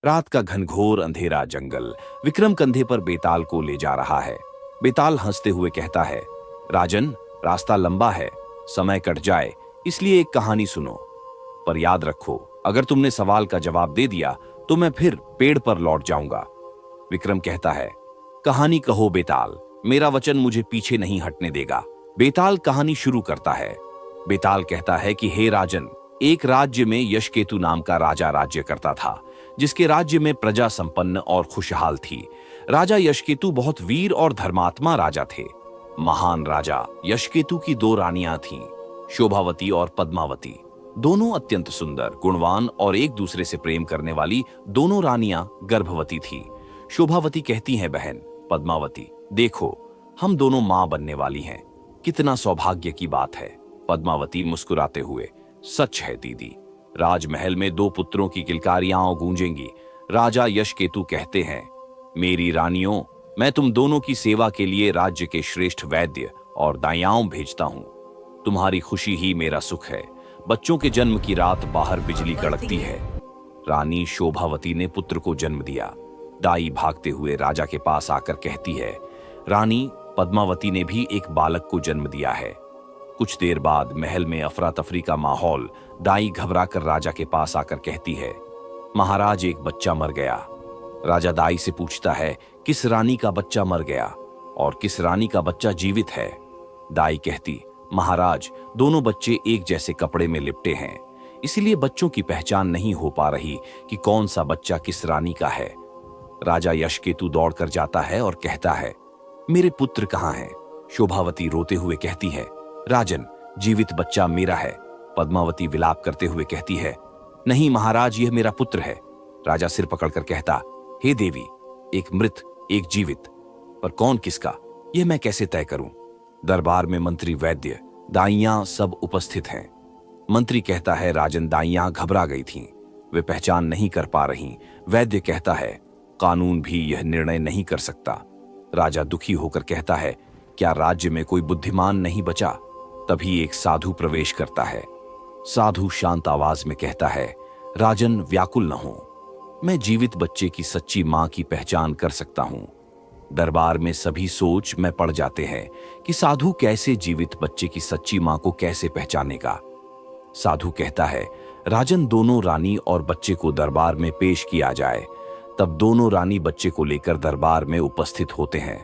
रात का घनघोर अंधेरा जंगल विक्रम कंधे पर बेताल को ले जा रहा है। बेताल हंसते हुए कहता है, राजन, रास्ता लंबा है, समय कट जाए, इसलिए एक कहानी सुनो। पर याद रखो, अगर तुमने सवाल का जवाब दे दिया तो मैं फिर पेड़ पर लौट जाऊंगा। विक्रम कहता है, कहानी कहो बेताल, मेरा वचन मुझे पीछे नहीं हटने देगा। बेताल कहानी शुरू करता है। बेताल कहता है कि हे राजन, एक राज्य में यशकेतु नाम का राजा राज्य करता था, जिसके राज्य में प्रजा संपन्न और खुशहाल थी। राजा यशकेतु बहुत वीर और धर्मात्मा राजा थे। महान राजा यशकेतु की दो रानियां थीं, शोभावती और पद्मावती। दोनों अत्यंत सुंदर, गुणवान और एक दूसरे से प्रेम करने वाली दोनों रानियां गर्भवती थीं। शोभावती कहती हैं, बहन पद्मावती, देखो, हम दोनों मां बनने वाली हैं, कितना सौभाग्य की बात है। पद्मावती मुस्कुराते हुए, सच है दीदी, राजमहल में दो पुत्रों की किलकारियां गूंजेंगी। राजा यशकेतु कहते हैं, मेरी रानियों, मैं तुम दोनों की सेवा के लिए राज्य के श्रेष्ठ वैद्य और दाइयाओं भेजता हूं। तुम्हारी खुशी ही मेरा सुख है। बच्चों के जन्म की रात बाहर बिजली कड़कती है। रानी शोभावती ने पुत्र को जन्म दिया। दाई भागते हुए राजा के पास आकर कहती है, रानी पद्मावती ने भी एक बालक को जन्म दिया है। कुछ देर बाद महल में अफरा तफरी का माहौल। दाई घबराकर राजा के पास आकर कहती है, महाराज, एक बच्चा मर गया। राजा दाई से पूछता है, किस रानी का बच्चा मर गया और किस रानी का बच्चा जीवित है? दाई कहती, महाराज, दोनों बच्चे एक जैसे कपड़े में लिपटे हैं, इसीलिए बच्चों की पहचान नहीं हो पा रही कि कौन सा बच्चा किस रानी का है। राजा यशकेतु दौड़कर जाता है और कहता है, मेरे पुत्र कहाँ हैं? शोभावती रोते हुए कहती है, राजन, जीवित बच्चा मेरा है। पद्मावती विलाप करते हुए कहती है, नहीं महाराज, यह मेरा पुत्र है। राजा सिर पकड़कर कहता, हे देवी, एक मृत एक जीवित, पर कौन किसका, यह मैं कैसे तय करूं? दरबार में मंत्री, वैद्य, दाइयां सब उपस्थित हैं। मंत्री कहता है, राजन, दाइयां घबरा गई थीं, वे पहचान नहीं कर पा रही। वैद्य कहता है, कानून भी यह निर्णय नहीं कर सकता। राजा दुखी होकर कहता है, क्या राज्य में कोई बुद्धिमान नहीं बचा? तभी एक साधु प्रवेश करता है। साधु शांत आवाज में कहता है, राजन, व्याकुल न हो, मैं जीवित बच्चे की सच्ची मां की पहचान कर सकता हूं। दरबार में सभी सोच में पड़ जाते हैं कि साधु कैसे जीवित बच्चे की सच्ची मां को कैसे पहचानेगा। साधु कहता है, राजन, दोनों रानी और बच्चे को दरबार में पेश किया जाए। तब दोनों रानी बच्चे को लेकर दरबार में उपस्थित होते हैं।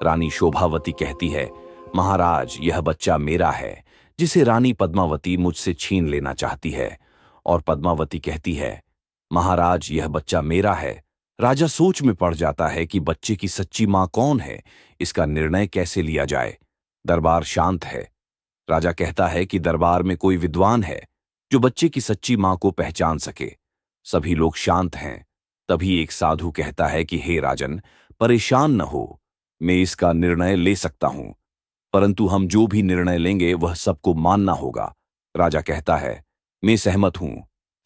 रानी शोभावती कहती है, महाराज, यह बच्चा मेरा है, जिसे रानी पद्मावती मुझसे छीन लेना चाहती है। और पद्मावती कहती है, महाराज, यह बच्चा मेरा है। राजा सोच में पड़ जाता है कि बच्चे की सच्ची मां कौन है, इसका निर्णय कैसे लिया जाए। दरबार शांत है। राजा कहता है कि दरबार में कोई विद्वान है जो बच्चे की सच्ची मां को पहचान सके। सभी लोग शांत हैं। तभी एक साधु कहता है कि हे राजन, परेशान न हो, मैं इसका निर्णय ले सकता हूं, परंतु हम जो भी निर्णय लेंगे वह सबको मानना होगा। राजा कहता है, मैं सहमत हूं।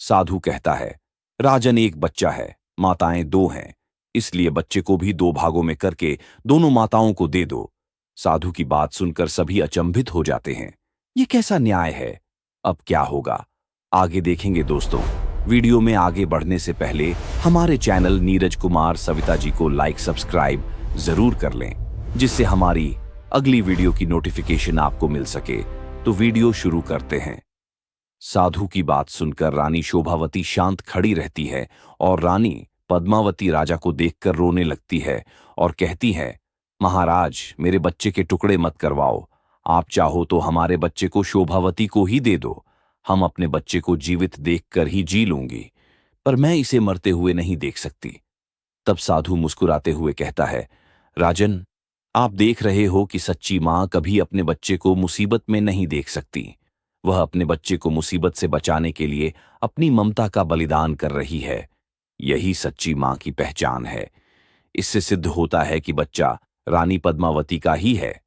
साधु कहता है, राजन, एक बच्चा है, माताएं दो हैं, इसलिए बच्चे को भी दो भागों में करके दोनों माताओं को दे दो। साधु की बात सुनकर सभी अचंभित हो जाते हैं। ये कैसा न्याय है? अब क्या होगा, आगे देखेंगे दोस्तों। वीडियो में आगे बढ़ने से पहले हमारे चैनल नीरज कुमार सविता जी को लाइक, सब्सक्राइब जरूर कर लें, जिससे हमारी अगली वीडियो की नोटिफिकेशन आपको मिल सके। तो वीडियो शुरू करते हैं। साधु की बात सुनकर रानी शोभावती शांत खड़ी रहती है और रानी पद्मावती राजा को देखकर रोने लगती है और कहती है, महाराज, मेरे बच्चे के टुकड़े मत करवाओ। आप चाहो तो हमारे बच्चे को शोभावती को ही दे दो। हम अपने बच्चे को जीवित देखकर ही जी लूंगी, पर मैं इसे मरते हुए नहीं देख सकती। तब साधु मुस्कुराते हुए कहता है, राजन, आप देख रहे हो कि सच्ची मां कभी अपने बच्चे को मुसीबत में नहीं देख सकती। वह अपने बच्चे को मुसीबत से बचाने के लिए अपनी ममता का बलिदान कर रही है। यही सच्ची मां की पहचान है। इससे सिद्ध होता है कि बच्चा रानी पद्मावती का ही है।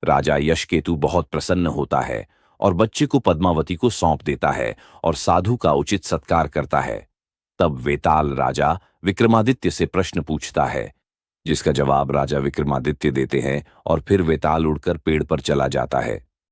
राजा यशकेतु बहुत प्रसन्न होता है और बच्चे को पद्मावती को सौंप देता है और साधु का उचित सत्कार करता है। तब वेताल राजा विक्रमादित्य से प्रश्न पूछता है, जिसका जवाब राजा विक्रमादित्य देते हैं और फिर वेताल उड़कर पेड़ पर चला जाता है।